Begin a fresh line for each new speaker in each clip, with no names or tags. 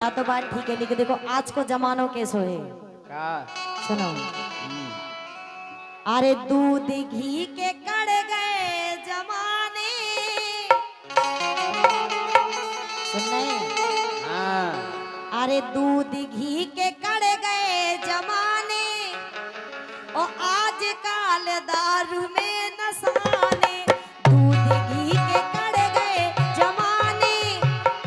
तो बात ठीक है, लेकिन देखो आज को जमानो कैसो है
का
सुनो। अरे दूध घी के कड़ गए जमाने, सुनने।
हाँ।
अरे दूध घी के कड़ गए जमाने, और आज काल दारू में नसाने। दूध घी के कड़ गए जमाने,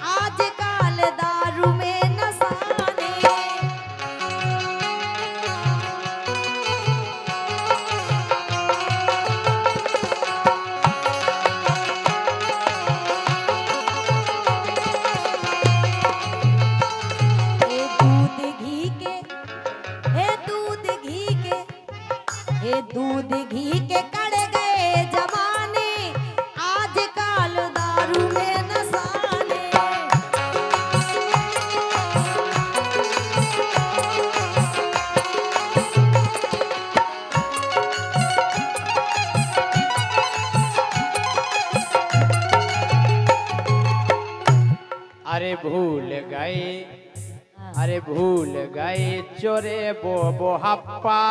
आज काल दारू में नसाने। हे दूध घी के, हे दूध घी के, हे दूध घी के कड़ गए जमाने, आज काल दारू में नसाने।
अरे भूल गए, अरे भूल गए चोरे बो हप्पा।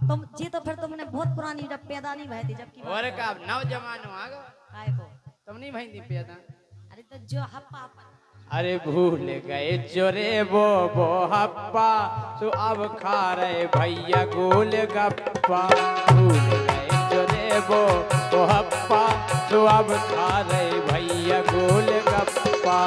तुम जी तो फिर तुमने बहुत पुरानी जब पैदा नहीं भई थी, जबकि
और का नौजवान आ गो
काय को।
तुम नहीं भई थी पैदा।
अरे तो जो हप्पा
अरे भूल गए चोरे बो हप्पा, तो अब खा रहे भैया गोल गप्पा। भूल गए चोरे बो हप्पा, तो अब खा रहे भैया गोल गप्पा।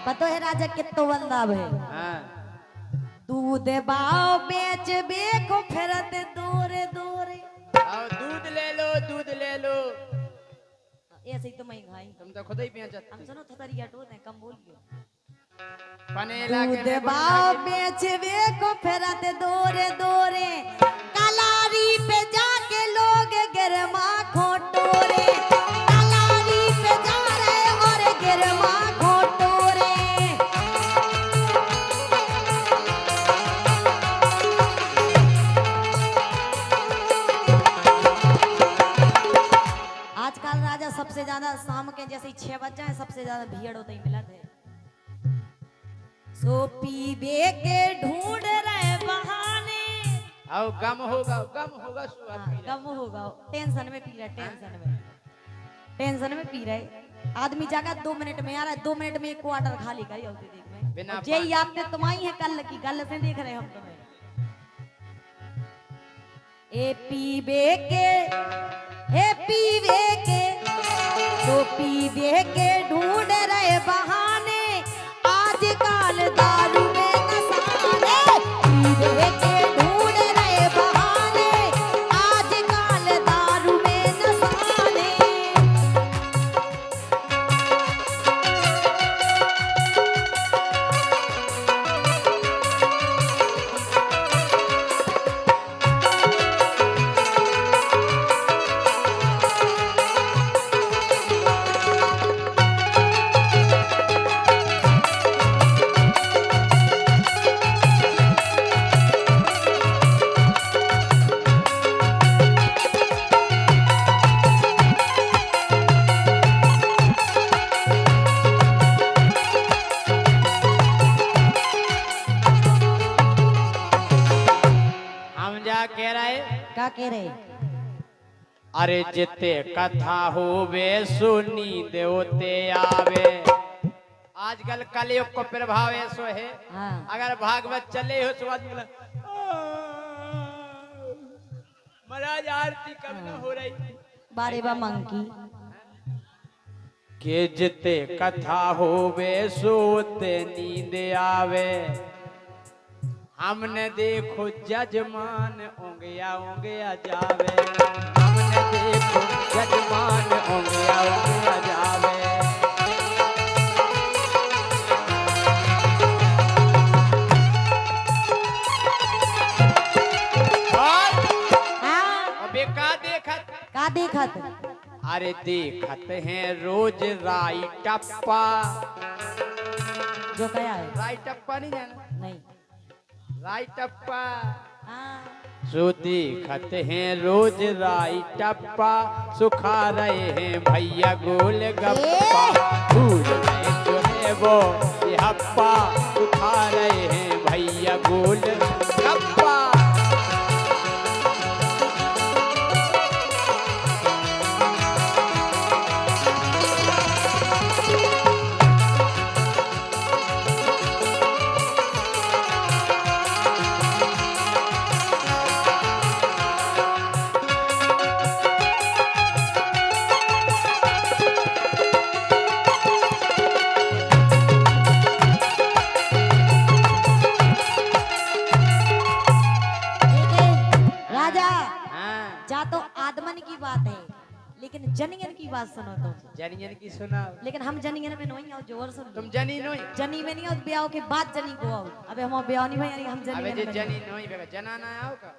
पतो है राजा कितो बंदा है।
हाँ।
दूध बाव बेच बेको फिरत दूरे दूरे।
आओ दूध ले लो, दूध ले लो।
ऐसे ही तो मैं खाई।
तुम तो खुद ही बेचत।
हम सुनो थोड़ी हटो ने कम बोलियो।
पनेला के
दूध बाव बेच बेको फिरत दूरे दूरे, कलारी पे जाके लोग गिरमा खोटोरे। कलारी पे जा रहे और गिरमा खोटोरे। आजकल राजा सबसे ज्यादा शाम के जैसे ही 6 बज जाए सबसे ज्यादा भीड़ होता ही मिलत है। सो पीबे के ढूंढ रहे बहाने।
आओ गम होगा सुअर
हाँ,
पी ले।
गम होगा, टेंशन में पी रहा है, टेंशन में पी रहे। आदमी जाकर 2 मिनट में आ रहा है, 2 मिनट में एक क्वार्टर खाली करी होती देख में।
बिना
और यही आपने तुम्हारी है कल की, कल से देख रहे हम तुम्हें। ए पीबे के, हे पीबे के, तो पीबे के ढूंढ रहे बहाने, आज काल दारू में नसाने। पीबे के ढूंढ रहे बहाने, आज काल दारू में नसाने।
हम जा कह रहे,
क्या कह रहे?
अरे जिते कथा होवे सुनी देवते आवे। आजकल कलयुग को प्रभाव ऐसो है।
हाँ।
अगर भागवत चले हो तो आदमी महाराज आरती कब न हो रही।
बारे बा मंकी।
के जिते कथा होवे सोते नींद आवे। हमने देखो जजमान ओंगया जावे। हमने देखो जजमान ओंगया जावे।
देखत?
अरे देखत हैं रोज राई टप्पा।
जो कया है?
राई टप्पा नहीं जाना?
नहीं।
राई टप्पा
हाँ।
सो देखत हैं रोज राई टप्पा, सुखा रहे हैं भैया गोल गप्पा। भूल गए जो है वो ये हप्पा, सुखा रहे हैं भैया गोल गप्पा।
राजा
हाँ।
जा तो आदमन की बात है, लेकिन जनियन की बात सुनो तो।
जनियन की सुना।
लेकिन हम जनियन में नहीं आओ, जोर सुन।
तुम जनी नहीं?
जनी में नहीं आओ, ब्याह के बाद जनी को आओ। अबे हम ब्याह नहीं भाई, हम
अबे
जनी
जे
में
जनी नहीं बेगा जना ना आओ का।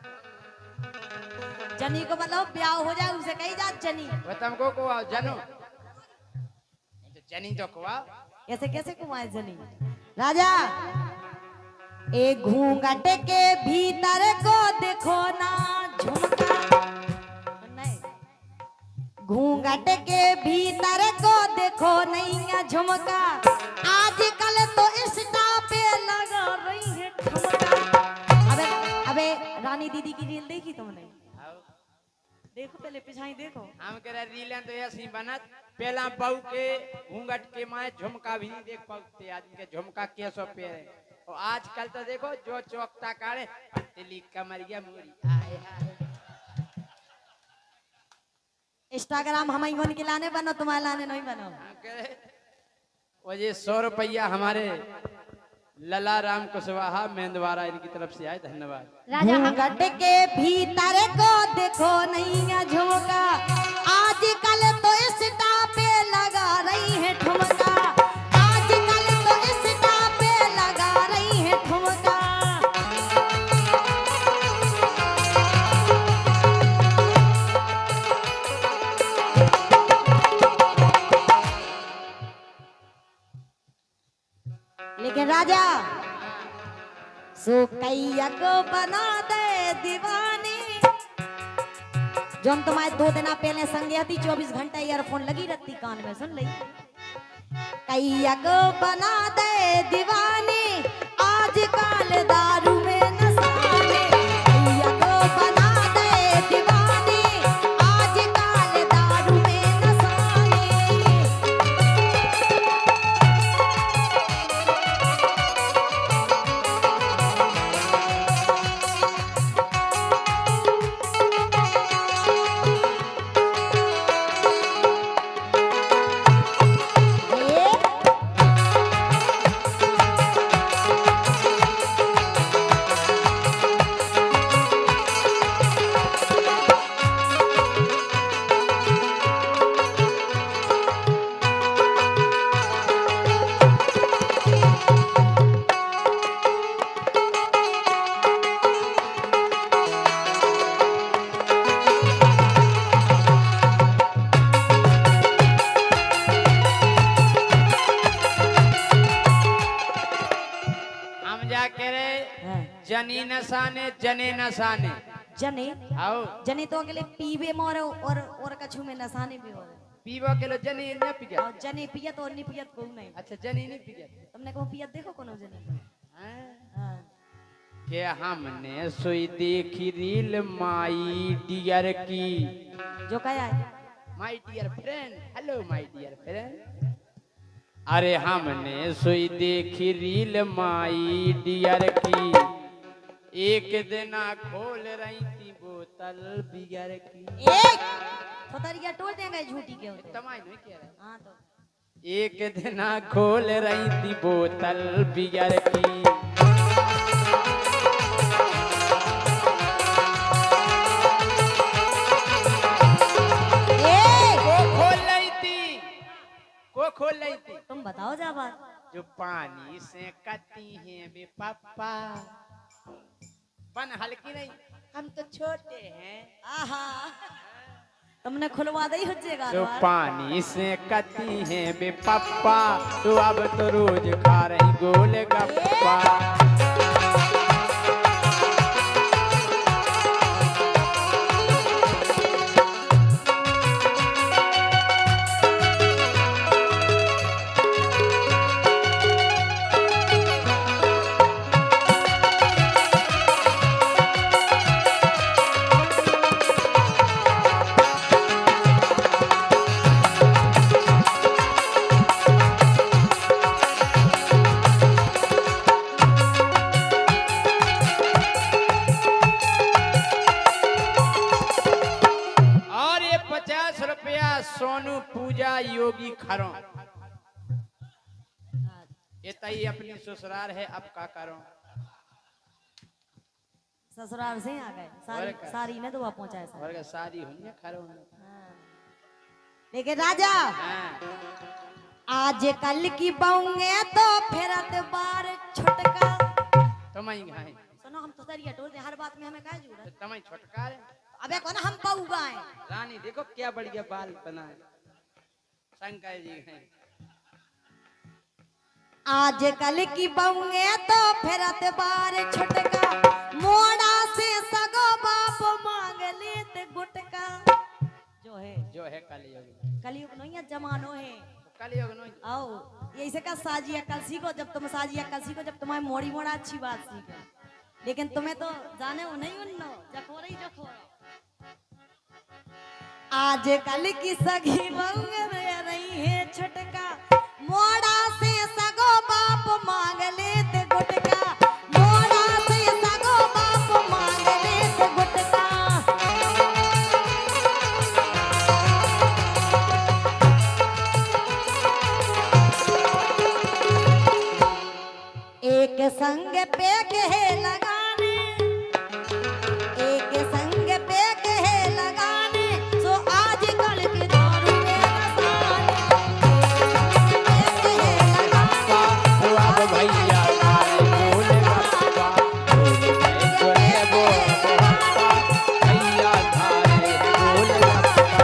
जनी को मतलब ब्याह हो जाए उसे कही जा जनी।
वो तुमको को आओ जनो, जनी तो को आओ।
ऐसे कैसे कुमाए जनी? राजा एक घूंघट के भीतर को देखो ना झुमका, नहीं घूंघट के भीतर को देखो नैया झुमका, आजकल तो इंस्टा पे लगा रही है ठुमका। अबे अबे रानी दीदी की रील देखी तुमने? देखो पहले पिछाई देखो।
हम कह रहे रीलन तो ऐसी बनत, पहला बहू के घूंघट के माए झुमका भी नहीं देख पाते आदमी के, झुमका कैसो पेरे। और आजकल तो देखो जो चौकता काढ़े पतली कमरिया मूरी आए हाय।
इंस्टाग्राम हम ही बन के लाने बनो, तुम्हारे लाने नहीं बनो।
हम कह रहे वो ये 100 रुपया हमारे लला राम कुशवाहा मेंदवारा इनकी तरफ से आए, धन्यवाद।
घूंघट के भीतर को देखो नैया झुमका, आजकल तो इंस्टा पे लगा रही है ठुमका, आजकल तो इंस्टा पे लगा रही है ठुमका। लेकिन राजा सो कैया को बना दे दीवानी, जो हम तुम्हारे 2 दिन पहले संगे थी, 24 घंटा ईयरफोन लगी रहती कान में, सुन ली। कैया को बना दे दीवानी, आजकल दारू में नसाने, कैया को बना दे दीवानी, आजकल दारू में नसाने।
जनी नसाने जने नसाने
जने
आओ
जने तो अगले पीवे मोर और कछु में नसाने भी हो रहे।
पीवा के लो जने न पिया
और जने पियत और नहीं पियत को नहीं।
अच्छा जनी नहीं पिया
तुमने को पियत देखो कोनो जने? हां
के हमने सोई देखी रील माई डियर की।
जो कहा है
my dear friend, hello my dear friend. अरे हमने सोई देखी रील माई डियर की, एक दिन खोल रही थी बोतल बियर की।
एक फतरिया टोल देंगे झूठी के होते
तमाई नहीं कह रहे।
हां तो
एक दिन खोल रही थी बोतल बियर की, खोल रही थी।
तुम बताओ जा बात।
जो पानी से कती हैं बे पापा, बन हल्की नहीं, हम तो छोटे हैं।
आहा तुमने खुलवा दी हुज्जेगा
तो पानी से कती है बे पप्पा, तो अब तो रोज खा रही गोल गप्पा। सोनू पूजा योगी खरो ये तई अपनी ससुराल है, अब का करो।
ससुराल से आ गए सारी ने दुआ पहुंचाए
और सारी हुई खरो।
लेकिन राजा आज कल की बहुएं तो फिरत बार छुटका
तमई गाए।
सुनो हम तो सरिया टोल हर बात में हमें काहे जुड़ा
तमई छुटका रे।
अबे कौन हम बहु गाए
रानी देखो क्या बढ़िया बाल बनाए शंकर जी हैं।
आज कल की बहुएं तो फिरत बार छुटका मोड़ा से सगो बाप मांग लेत गुटका जो है कलयुग नहीं है जमानो है
कलयुग नहीं।
आओ यही से का साजिया कल सीखो, जब तुम साजिया कल सीखो जब तुम्हारी मोड़ी मोड़ा अच्छी बात सीखो, लेकिन तुम्हें तो जाने वो नहीं उन्नो जखो रही जखो। आज कल की सगी बहुएं रही है छुटका मोड़ा से सगो बाप मांग लेत गुटका मोड़ा से सगो बाप मांग लेत गुटका। एक संग पे कहे लगाने एक संग पे कहे लगाने सो आज कल के दारू में नसाने एक संग पे कहे लगाने
तो अब भैया खाए गोल गप्पा, जो है वो गप्पा, भैया खाए गोल गप्पा।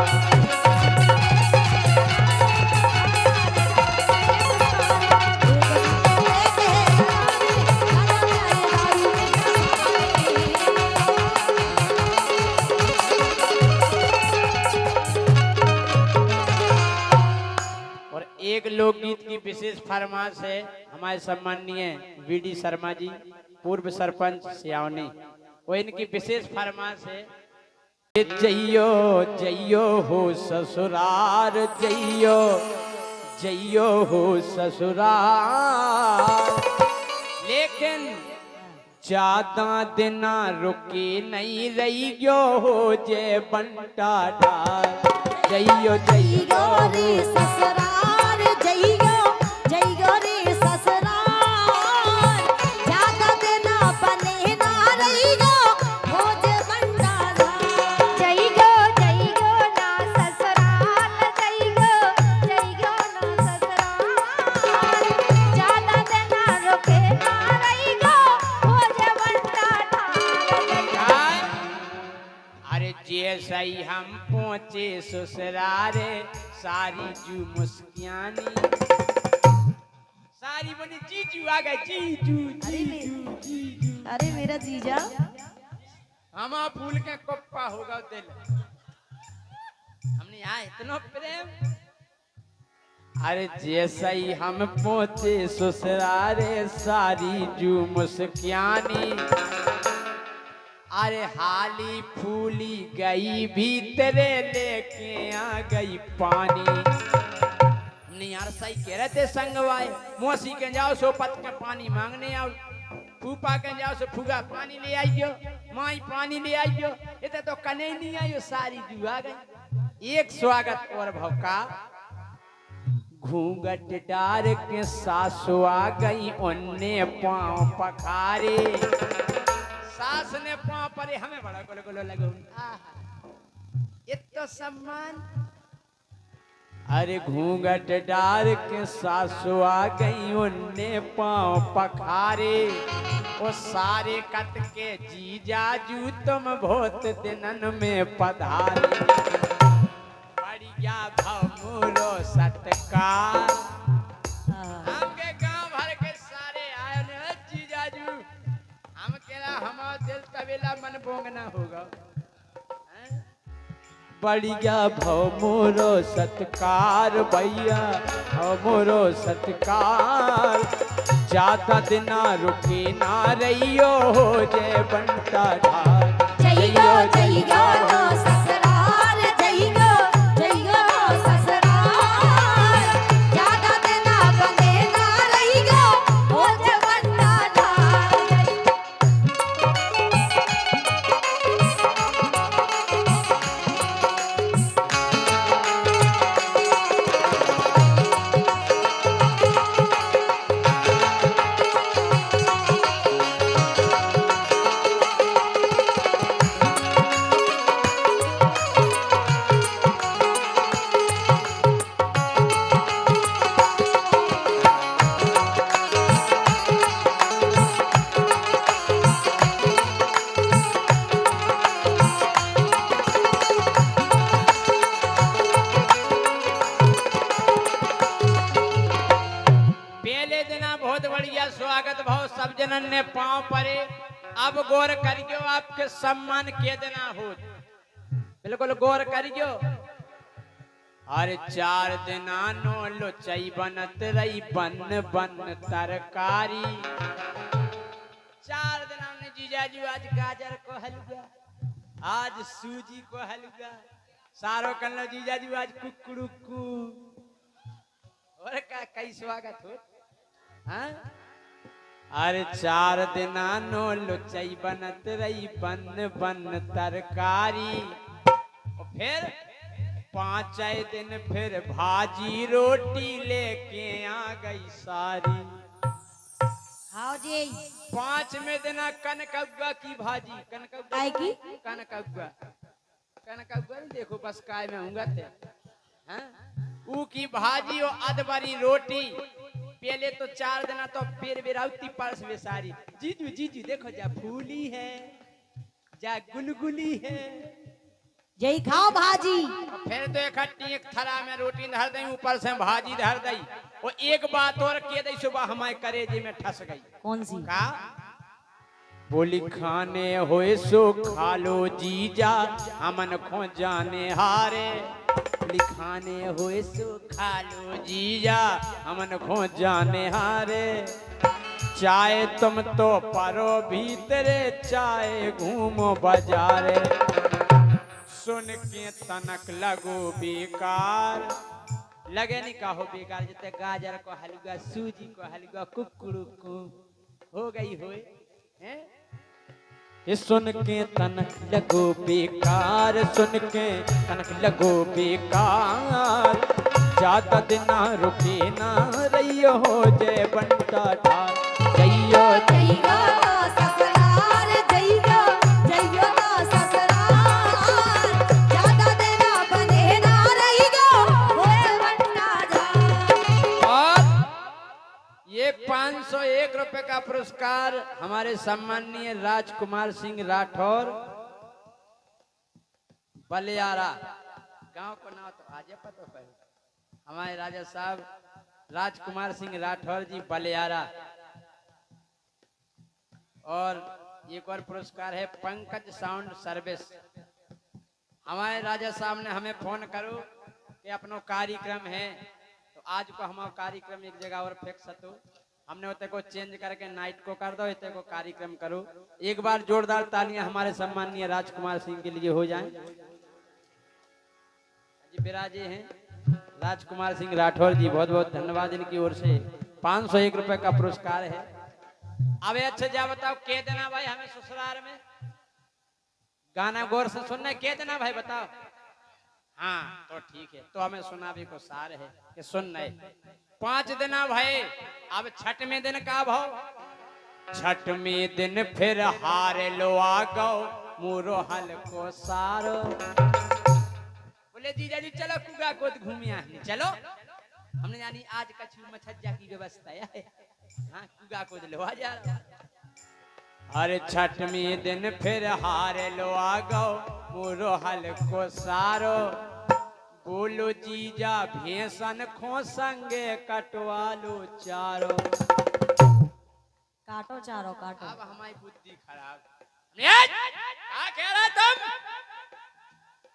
और एक लोकगीत की विशेष फरमाइश है हमारे सम्माननीय वीडी शर्मा जी पूर्व सरपंच सियावनी, वो इनकी विशेष फरमाइश है। जइयो जइयो हो ससुरार जइयो जइयो हो ससुरार, लेकिन ज्यादा दिना रुकी नहीं रही गयो हो जे बंटा डार। जइयो जइयो
रे ससुराल जइयो जइयो रे ससुराल ज्यादा देना बने ना रहियो हो जे भंडारा
जइयो जइयो ना ससुराल जइयो जइयो ना ससुराल ज्यादा देना रुके ना रहियो हो जे भंडारा।
अरे जैसा ही हम पहुंचे ससुरारे सारी जू मुस्कियानी सारी बनी जीजू आ गए जीजू जीजू जीजू।
अरे मेरा जीजा
हमा फूल के कोप्पा होगा दिल हमने यहाँ इतना प्रेम। अरे जैसा ही हम पहुंचे ससुरारे सारी जू मुस्कियानी, अरे हाली फूली गई भीतरे लेके आ गई पानी। हमने यार सही कह रहे थे संगवाए मौसी के जाओ सो पत के पानी मांगने आओ, फूफा के जाओ सो फूगा पानी ले आइयो, माई पानी ले आइयो, इतने तो कने नहीं आइयो सारी जू आ गई। एक स्वागत और भौका घूंघट डार के सासु आ गई उनने पांव पखारे, सास ने पांव परे हमें बड़ा गोलो गोलो लगो इतना सम्मान। अरे घूंघट डार के सासु आ गई उनने पांव पखारे, वो सारे कत के जीजाजू तुम बहुत दिनन में पधारे। बढ़िया भमरो सत्कार
हाँ।
हमके गांव भर के सारे आए ने जीजाजू हम केला हमारा दिल तबेला मन बोंगना होगा हैं? बढ़िया भमरो सत्कार भैया भमरो सत्कार ज्यादा दिना रुके ना रहियो हो जय बंटा ढाल
जइयो जइयो नो ससुराल जइयो जइयो नो ससुराल ज्यादा देना बने ना रहियो हो जवंता ढाल
पहले दिना बहुत बढ़िया स्वागत भाव सब जनन ने पांव परे अब गौर करियो आपके सम्मान के देना हो बिल्कुल गौर करियो अरे 4 दिना नो लुचई बनत रही बन बन तरकारी 4 दिना ने जीजाजी आज गाजर को हलवा आज सूजी को हलवा सारो कल जीजाजी आज कुकड़ुकू और का कई स्वागत हो हाँ? अरे 4 दिना नो लुचई बनत रही बन बन तरकारी और फिर 5 दिन फिर भाजी रोटी लेके आ गई सारी
हां जी
5वें दिना कनकौआ की भाजी
काय की
कनकौआ देखो बस काय में होऊंगा थे हाँ? ऊ की भाजी और अदबरी रोटी पहले तो 4 दिना तो फिर बिराउती परस में सारी जीजू देखो जा फूली है जा गुलगुली है
जई खाओ भाजी
फिर तो इकट्ठी एक थरा में रोटी धर दई ऊपर से भाजी धर दई और एक बात और के दई सुबह हमारे करेजे में ठस गई
कौन सी
का बोली खाने होए सो खा लो जीजा हमन खो जाने हारे लिखाने होए सो खा लो जीजा हमन खो जाने हारे चाय तुम तो परो भीतरे चाय घूमो बाजारे सुन के तनक लगो बेकार लगे नहीं कहो बेकार जते गाजर को हलवा सूजी को हलवा कुकड़ू को हो गई होए हैं ये सुन के तनक लगो बेकार सुन के तनक लगो बेकार ज्यादा दिना रुके ना रहियो हो जय बंटा ढाल जइयो
जइयो नो ससुराल जइयो जइयो नो ससुराल ज्यादा देना बने ना रहियो हो जवंता ढाल
और ये 501 रुपए का पुरस्कार हमारे सम्माननीय राजकुमार सिंह राठौर बलियारा गांव को नाम तो आज पता है हमारे राजा साहब राजकुमार सिंह राठौर जी बलियारा और एक और पुरस्कार है पंकज साउंड सर्विस हमारे राजा साहब ने हमें फोन करो कि अपनो कार्यक्रम है तो आज को हमारा कार्यक्रम एक जगह और फिक्स हतो हमने होते को चेंज करके नाइट को कर दो इतने को कार्यक्रम करो एक बार जोरदार तालियां हमारे सम्माननीय राजकुमार सिंह के लिए हो जाएं जी विराजे हैं राजकुमार सिंह राठौर जी बहुत बहुत धन्यवाद इनकी ओर से 501 रुपए का पुरस्कार है अब अच्छा जा बताओ के देना भाई हमें ससुराल में गाना गौर से सुनना के देना भाई बताओ हाँ तो ठीक है तो हमें सुना भी को सार है कि सुन रहे 5 दिन भाई अब छठवें दिन का भाव छठवें दिन फिर हार लो आ गो मोरो हल को सारो बोले जीजा जी चलो कुगा को घूमिया चलो हमने जानी आज कछु मछज्जा की व्यवस्था है हाँ कुगा को लो आ जा अरे छठवें दिन फिर हार लो आ गो मोरो हल को सारो बोलो जीजा भेसन खो संगे कटवालो चारो।
काटो चारो काटो।
अब हमारी बुद्धि खराब। क्या कह रहे तुम?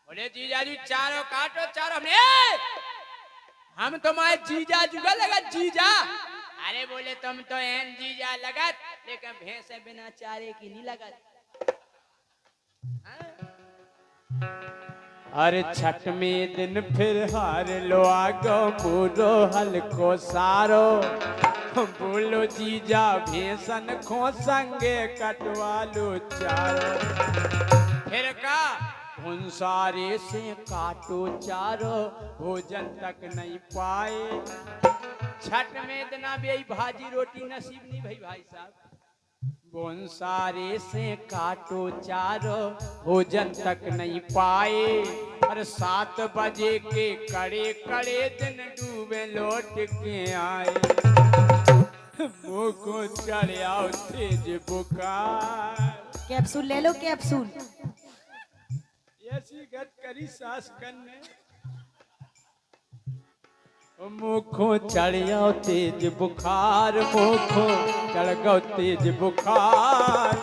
बोले जीजा जी चारो काटो चारो। हम तुम्हारे जीजा जुगा लगा जीजा। अरे बोले तुम तो एन जीजा लगत, लेकिन भैंस बिना चारे की नहीं लगत। अरे छठ में दिन फिर हार लो आगो पूरो हल्को सारो। बोलो जीजा भेसन खो संगे कटवालो चारो। फिर का भुंसारे से काटो चारो, भोजन तक नहीं पाए। छठ में इतना भी भाजी रोटी नसीब नहीं भाई भाई साहब। भुंसारे से काटो चारो, भोजन तक नहीं पाए। और 7 बजे के कड़े कड़े दिन डूबे लौट के आए। मुँह को चढ़ आओ तेज बुखार।
कैप्सूल ले लो कैप्सूल।
ऐसी गत करी सास करने। मुखो चढ़ आओ तेज बुखार, मुखो चढ़ गो तेज बुखार।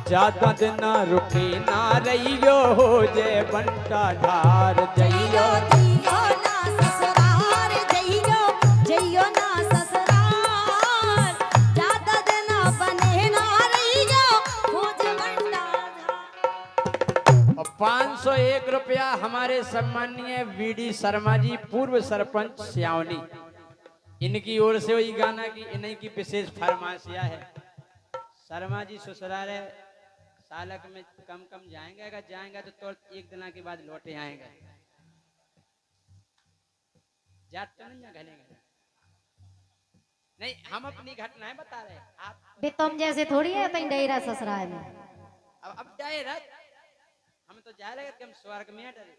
ज्यादा दिन ना रुके ना रहियो, हो जय बंटा ढार।
जइयो जइयो ना ससुराल, जइयो जइयो ना ससुराल। ज्यादा दिन बने ना रहियो, खोज बंटा
और 501 रुपया हमारे सम्मानीय वीडी शर्मा जी, पूर्व सरपंच सियावनी, इनकी ओर से वही गाना की इन्हीं की विशेष फरमाइशिया है। शर्मा जी ससुराल सालक में कम कम जाएंगे, अगर जाएंगे तो तुरंत 1 दिन के बाद लौटे आएंगे। जाते नहीं घनेंगे। नहीं, हम अपनी घटनाएं बता रहे हैं। आप
बे तुम जैसे थोड़ी है तई डेरा ससुराल में।
अब जाए रथ, हम तो जा रहे कि हम स्वर्ग में डरे।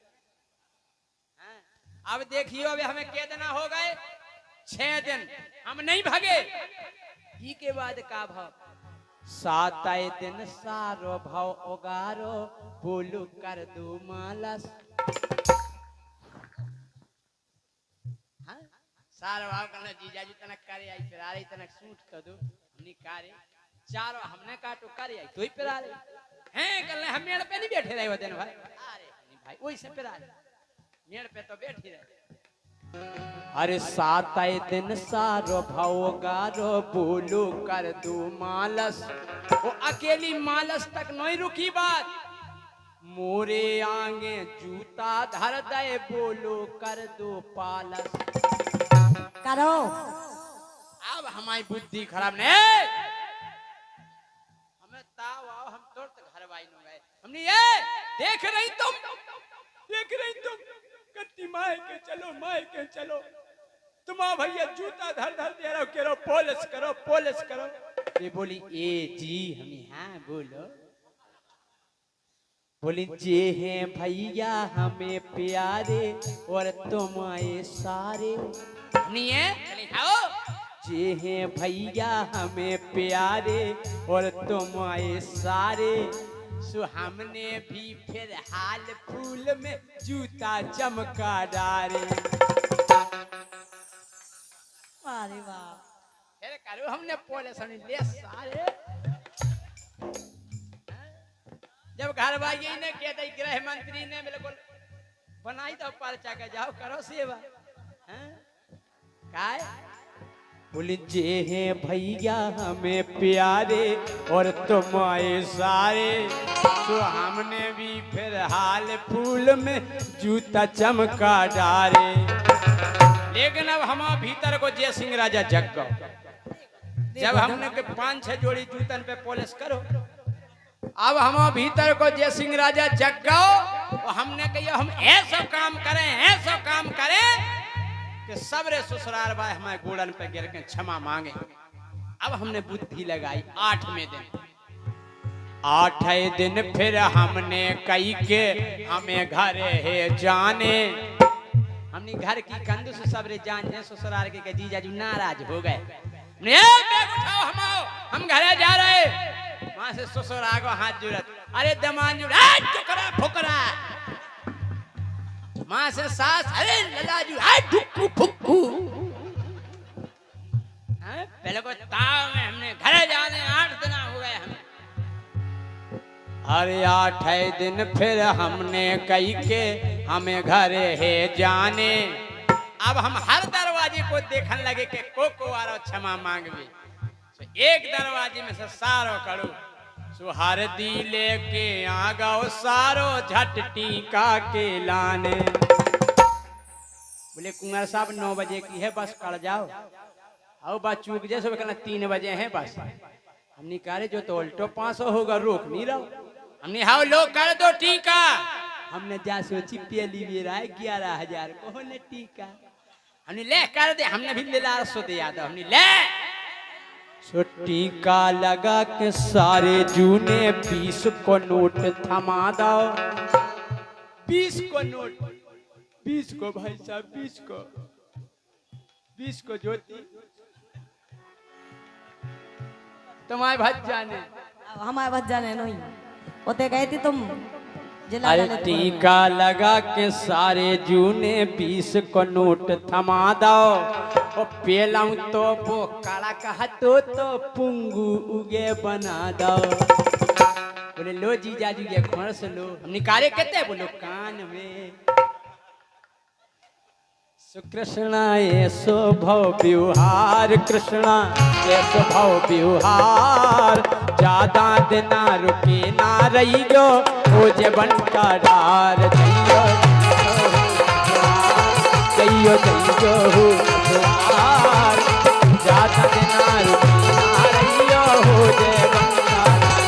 अब देखियो अभी हमें के दिन हो गए, 6 दिन हम नहीं भागे। ही के बाद का भाव 7 दिन सारो भाव उगारो, बोलू कर दो मालस। सारो भाव करना जीजा जी तनक करे आई, फिर आ रही तनक सूट कर दो हमने कारे। चारो हमने काटो करे आई, तो ही फिर आ रही हैं। कल हम मेड़ पे नहीं बैठे रहे वो दिन भाई। अरे नहीं भाई, वही से फिर आ रहे मेड़ पे तो बैठी रहे। अरे 7 दिन सारो भाव गारो, बोलो कर दो मालस। वो अकेली मालस तक नहीं रुकी बात, मोरे आगे जूता धर दे, बोलो कर दो पालस।
करो।
अब हमारी बुद्धि खराब नहीं। हमें ताव आओ, हम तुरंत घर वाई न गए। हमने ये देख रही तुम, देख रही तुम कत्ती माए के चलो, माए के चलो। तुम्हारा भैया जूता धर धर दे रहा, कह रहा पॉलिश करो पॉलिश करो। ये बोली ए जी, हमें हाँ बोलो। बोली जे हैं भैया हमें प्यारे, और तुम आए सारे। नहीं है हाँ, जे हैं भैया हमें प्यारे, और तुम आए सारे। सो हमने भी फिर हाल फूल में जूता चमका डारे।
अरे वाह,
फिर करो हमने पॉलिश ले सारे। जब घर वाली ने कह दी, गृह मंत्री ने बिल्कुल बनाई तो पर्चा के जाओ करो सेवा। काय बोली जे हैं भैया हमें प्यारे, और तुम आए सारे। तो हमने भी फिर हाल फूल में जूता चमका डारे। लेकिन अब हम भीतर को जय सिंह राजा जग गो। जब हमने के 5-6 जोड़ी जूतन पे पॉलिश करो, अब हम भीतर को जय सिंह राजा जग गो। तो हमने कहा हम ऐसा काम करें, ऐसा काम करें कि सबरे ससुराल भाई हमारे गोड़न पे गिर के क्षमा मांगे। अब हमने बुद्धि लगाई 8वें दिन। 8 दिन फिर हमने कही के हमें घर है जाने। हमने घर की कंधु से सबरे जान जाए ससुराल के जीजा जी नाराज हो गए। उठाओ हम घरे जा रहे। वहां से ससुराल को हाथ जुड़त, अरे दमान जुड़ा फुकरा फुकरा। माँ से सास, अरे ललाजू हाय ढुक्कू फुक्कू। पहले को ताव में हमने घर जाने 8 दिन हो गए हमें। अरे 8 दिन फिर हमने कही के हमें घर है जाने। अब हम हर दरवाजे को देखने लगे कि को आ रहा क्षमा मांगवे। तो एक दरवाजे में से सारो करो सुहार दी लेके आ गओ सारो झट टीका के लाने। बोले कुंवर साहब 9 बजे की है बस कर जाओ। आओ बात चूक जैसे कहना 3 बजे है बस। हमने कहा जो तो उल्टो 500 होगा रोक नहीं रहो। हमने हाँ लोग कर दो टीका। हमने जा सोची पहली बेर आए 11,000 को ने टीका। हमने ले कर दे। हमने भी ले ला सो दे याद हमने ले सो टीका लगा के सारे जूने 20 को नोट थमा दो। 20 को नोट 20 को भाई साहब 20 को ज्योति तुम्हारे भज जाने
हमारे भज जाने नहीं होते गए थी तुम।
अरे टीका लगा के सारे जूने 20 को नोट थमा दो। ओ पेलाऊं तो वो काला कहा तो पुंगू उगे बना दो। बोले लो जीजा जी के खोर से लो। हम निकाले कहते बोलो कान में कृष्णा ये स्वभाव व्यवहार। कृष्णा ये स्वभाव व्यवहार। ज्यादा दिन रुके ना रही गो ओ जे बनका डार। जइयो जइयो जइयो द्वार। ज्यादा दिन रुके ना रही गो ओ जे बनका डार।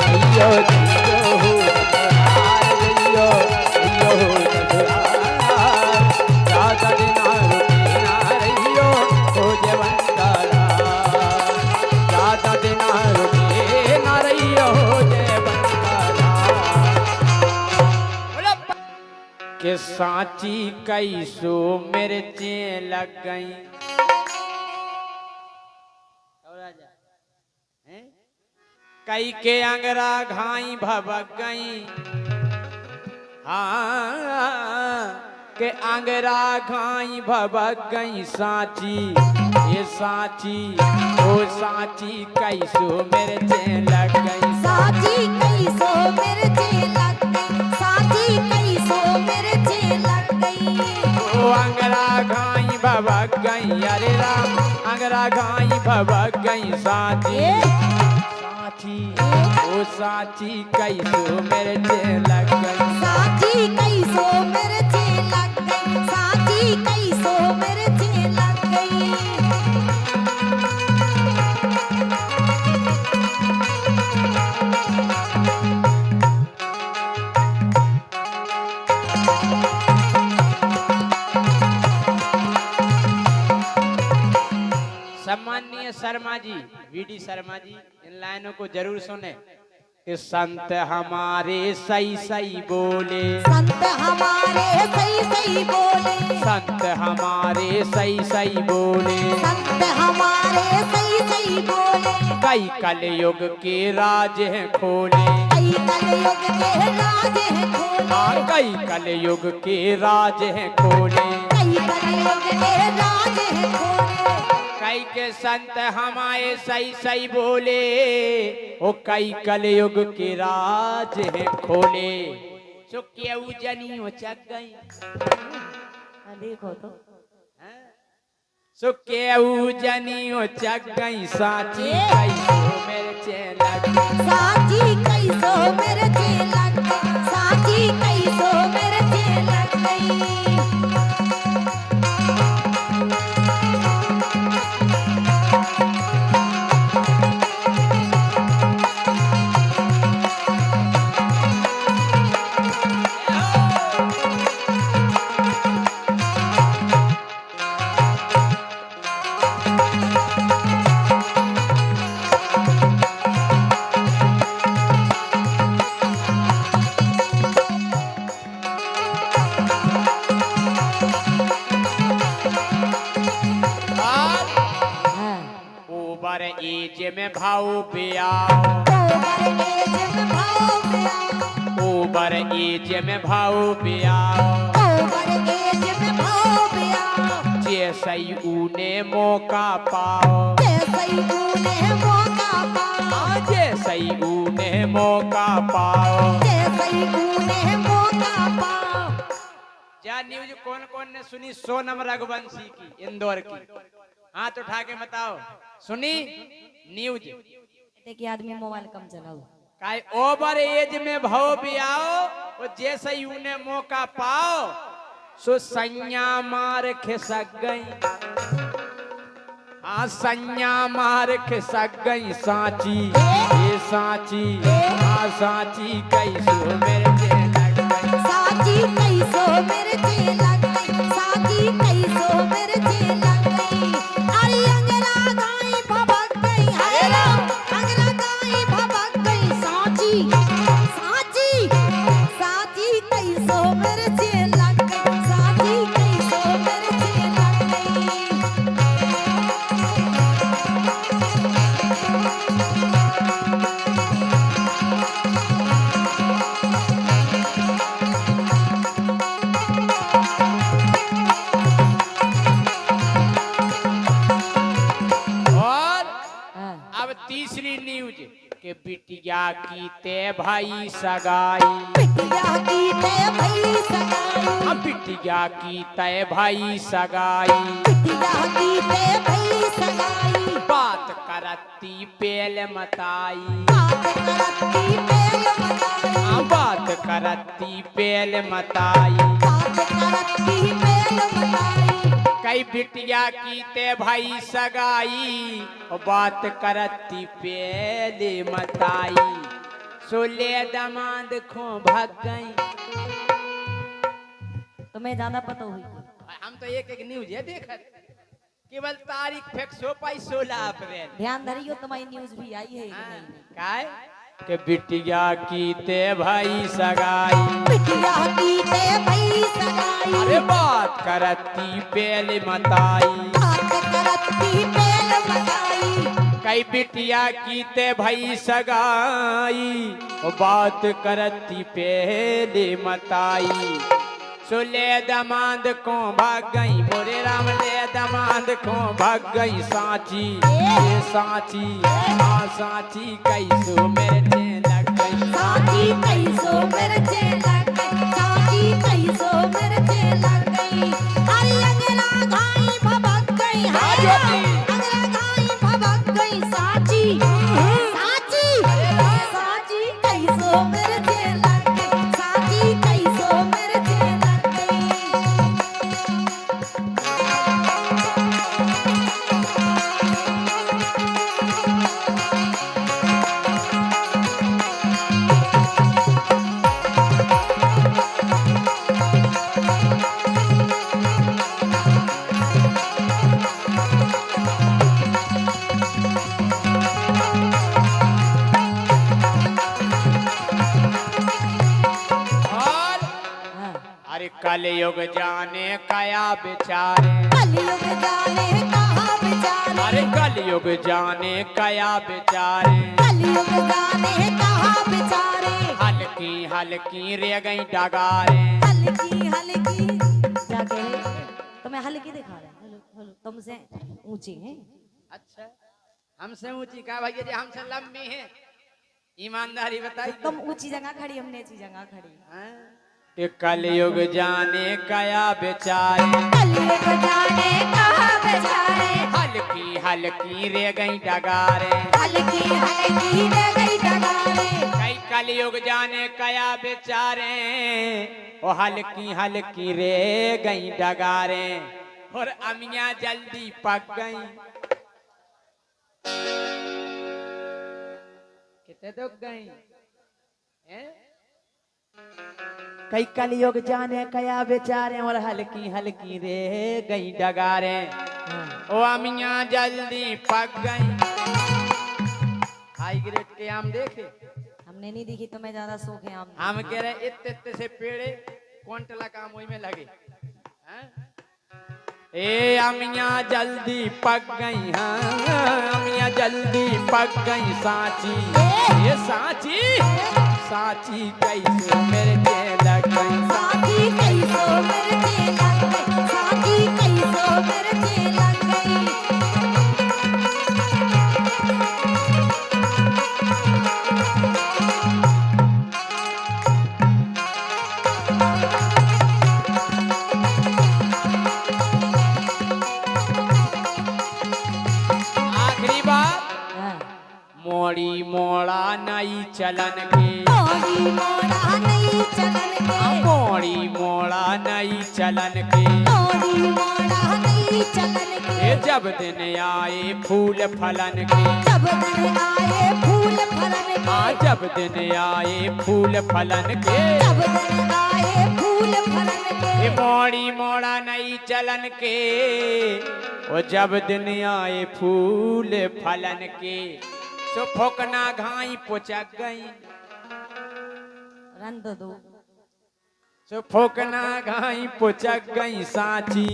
जइयो जइयो द्वार। जइयो जइयो द्वार। ज्यादा दिन रुके ना रही गो ओ जे बनका डार। ज्यादा दिन रुके ना रही गो जे बनका डार। के सांची कैसो मिर्चे लग गई। कई के अंगरा घाई भबक गई। हाँ के अंगरा घाई भबक गई सांची। ये सांची ओ सांची कैसो मिर्चे लग गई।
साची कैसो मिर्चे लग गई। साची कैसो मिर्चे लग गई।
ओ अंगरा घाई भबक गई। अरे राम अंगरा घाई भबक गई सांची। सांची ओ सांची कैसो मिर्चे लग गई।
साची कैसो मिर्चे लग गई। साची कैसो मिर्चे लग गई।
सम्माननीय शर्मा जी वीडी शर्मा जी इन लाइनों को जरूर सुने कि संत हमारे सही सही बोले।
संत हमारे सही सही बोले।
संत हमारे सही सही बोले।
संत हमारे सही सही बोले।
कई कलयुग के राज हैं खोले।
कई कलयुग के राज हैं खोले।
हाँ कई कलयुग के राज हैं खोले।
कई कलयुग के राज हैं खोले।
कई के संत हमारे सही सही बोले। ओ कई कलयुग के राज हैं खोले। सो केऊ जनियो चक गई।
देखो तो
सो केऊ जनियो चक गई। साची कैसो मिर्चे लग गई।
साची कैसो मिर्चे लग गई। साची कैसो मिर्चे लग गई।
ओवर एज में भाव पिया। ओवर एज में भाव पिया। जैसे ही ऊने मौका पाओ,
जैसे ही ऊने मौका पाओ,
जैसे ही ऊने मौका पाओ,
जैसे ही ऊने मौका पाओ।
क्या न्यूज कौन कौन ने सुनी? सोनम रघुवंशी की, इंदौर की, हाथ उठा के बताओ, सुनी न्यूज?
देखिए आदमी मोबाइल कम चलाओ।
काय ओवर एज में भाव भी आओ, और जैसे ही उन्हें मौका पाओ सो सैया मार खिसक गई, हाँ सैया मार खिसक गई सांची, ये सांची, हाँ सांची कैसो मेरे जे लग गई,
साची कैसो मेरे जे लग गई, साची कैसो मेरे जे लग गई। अरे अंगरा गाई भभक गई, हाय राम अंगरा गाई भभक गई, साची साची साची कैसो मेरे जे लग गई, साची कैसो मेरे जे लग गई।
और
हाँ।
अब तीसरी न्यूज के बिटिया की ते भाई सगाई,
बिटिया की ते भई सगाई,
अब बिटिया की ते भाई सगाई,
बिटिया की ते भई सगाई।
बात करती पेल मताई,
बात करती पेल मताई,
बात करती पेल मताई,
बात करती पेल मताई।
कई बिटिया की ते भाई सगाई, और बात करती पेल मताई, सोले दमाद खो भाग गई।
तुम्हें ज्यादा पता हुई?
हम तो एक एक न्यूज है देखा, केवल तारीख फिक्स हो पाई 16 अप्रैल।
ध्यान धरियो तुम्हारी न्यूज भी आई है कि नहीं?
काय के बिटिया की ते भाई सगाई,
बिटिया की ते भई सगाई,
अरे बात करती पेल मताई,
बात करती पेल मताई।
कई बिटिया की ते भाई सगाई, और बात करती पेल मताई, सोले दमाद को भाग गई, मोरे राम ले दमाद को भाग गई सांची, ये सांची, हाँ सांची कैसो मेरे जे लग गई,
साची कैसो मेरे जे लग गई, साची कैसो मेरे जे लग गई। अरे अंगना गाई भभक गई, हाय राम अंगना गाई भभक गई, साची साची साची कैसो मेरे जे लग गई, साची कैसो मेरे जे लग गई।
और
हाँ।
अरे कलयुग जाने कया बेचारे,
कलयुग जाने कहाँ बेचारे,
अरे कलयुग जाने कया बेचारे,
कलयुग जाने कहाँ बेचारे।
हल्की हल्की रे गई डगारे,
हल्की हल्की क्या कह रहे? तुम्हें हल्की दिखा रहे हैं? हेलो हेलो तुमसे ऊंची है?
अच्छा हमसे ऊंची का भैया जी, हमसे लंबी है, ईमानदारी बताइए।
तुम ऊंची जगह खड़ी, हम नीची जगह खड़ी।
कि कलयुग जाने कया बेचारे,
कलयुग जाने कहाँ बेचारे,
हल्की हल्की रे गई डगारे,
हल्की हल्की रह गई डगारे।
कई कलयुग जाने कया बेचारे, ओ हल्की हल्की रे गई डगारे, और अमियां जल्दी पक गई। कितने दुख गई हैं? कई कलयुग जाने कया बेचारे, और हल्की हल्की रे गई डगारे, ओ अमियां जल्दी पक गई। हाई ग्रेड के आम देखे?
हमने नहीं देखी, तुम्हें ज्यादा शौक है आम।
हम कह रहे इतने इतने से पेड़े क्विंटल काम वही में लगे हैं? ए अमियां जल्दी पक गई, हाँ अमियां जल्दी पक गई सांची, ये सांची साची कैसो मिर्चे लग गई
साथी कैसो मिर्चे लग गई, साथी कैसो मिर्चे लग गई।
आखिरी बात मोड़ी मोड़ा नई चलन के
मोड़ी मोड़ा नहीं चलन के,
मोड़ी मोड़ा नई चलन के
मोड़ी मोड़ा नहीं चलन के।
ये जब दिन आए फूल फलन के
जब दिन आए फूल फलन के,
हाँ जब दिन आए फूल फलन के
जब दिन आए फूल फलन के।
ये मोड़ी मोड़ा नई चलन के वो जब दिन आए फूल फलन के सो फोकना घाई पोचक गई
रंद दो
सो फोकना घाई पोचक गई साची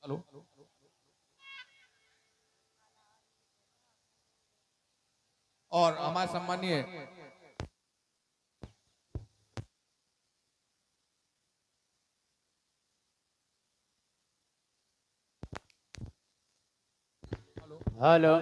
हेलो और हमारे सम्मानीय
हेलो